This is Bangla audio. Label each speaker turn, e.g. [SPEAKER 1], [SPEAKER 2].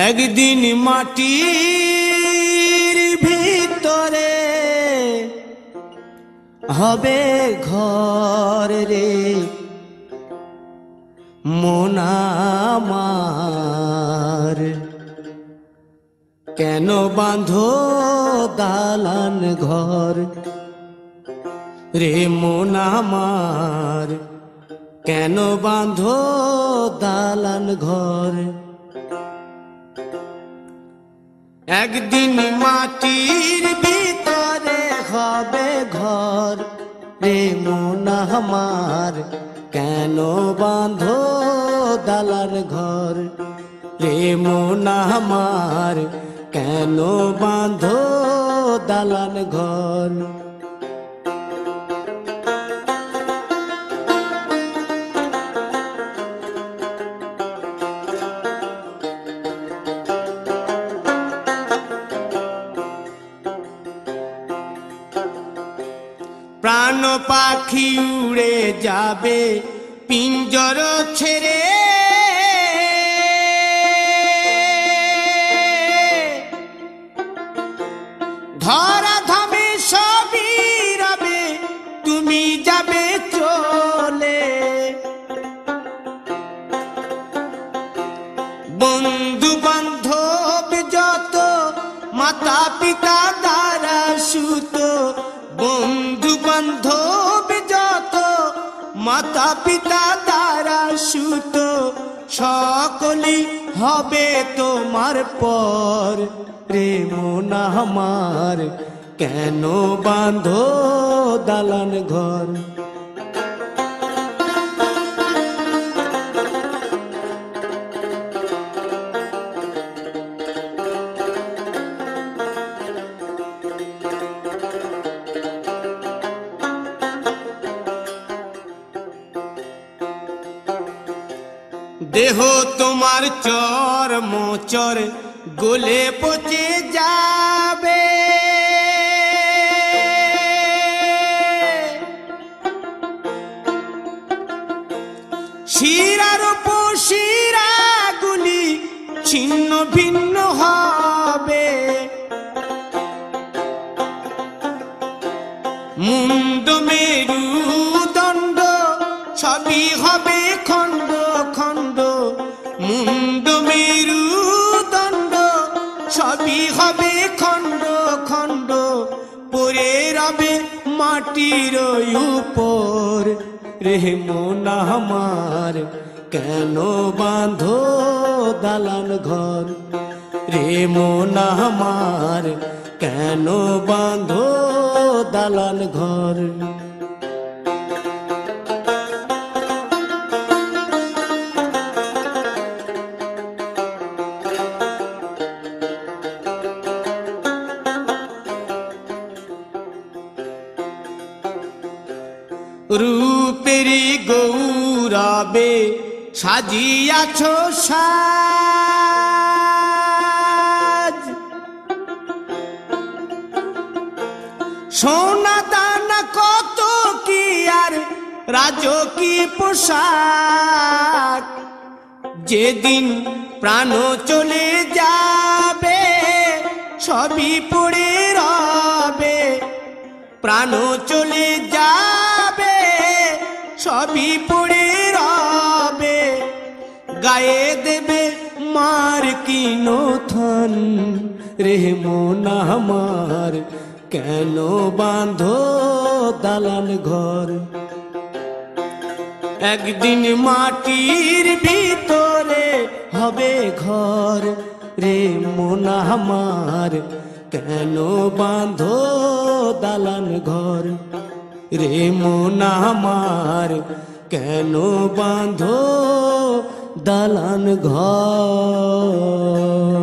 [SPEAKER 1] একদিন মাটির ভিতরে হবে ঘর রে মন আমার, কেন বাঁধো দালান ঘর রে মন আমার, কেন বাঁধো দালান ঘর। একদিন মাটির ভিতরে হবে ঘর রে মন আমার, কেন বাঁধো দালান ঘর রে মন আমার, কেন বাঁধো দালান ঘর। প্রাণ পাখি উড়ে যাবে পিঞ্জর ছেড়ে, ধরা ধামে সবই রবে তুমি যাবে চলে। বন্ধু বান্ধব যত মাতা পিতা দ্বারা সুত, বন্ধু বান্ধব যত মাতা পিতা দ্বারা সুত, সকলই হবে তোমার পর রে মন আমার, কেন বাঁধো দালান ঘর। দেহ তোমার চর মোচর গলে পচে যাবে, শিরার উপশিরা গুলি ছিন্ন ভিন্ন হবে, মুন্ড মেরুদণ্ড সবই হবে খণ্ড খণ্ড, মুন্ড মেরুদণ্ড সবই হবে খণ্ড খণ্ড, পড়ে রবে মাটির উপর রে মন আমার, কেন বাঁধো দালান ঘর রে মন আমার, কেন বাঁধো দালান ঘর। রূপেরি গৌরবে সাজিয়াছ সাজ, সোনা দানা কত কি আর রাজকীয় পোশাক, যেদিন প্রাণ চলে যাবে সবই পড়ে রবে, প্রাণ চলে যাবে সবই পড়ে রবে, গায়ে দেবে মার কিনো থন রে মন আমার, কেন বাঁধো দালান ঘর। একদিন মাটির ভিতরে হবে ঘর রে মন আমার, কেন বাঁধো দালান ঘর রে মন আমার, কেন বাঁধো দালান ঘর।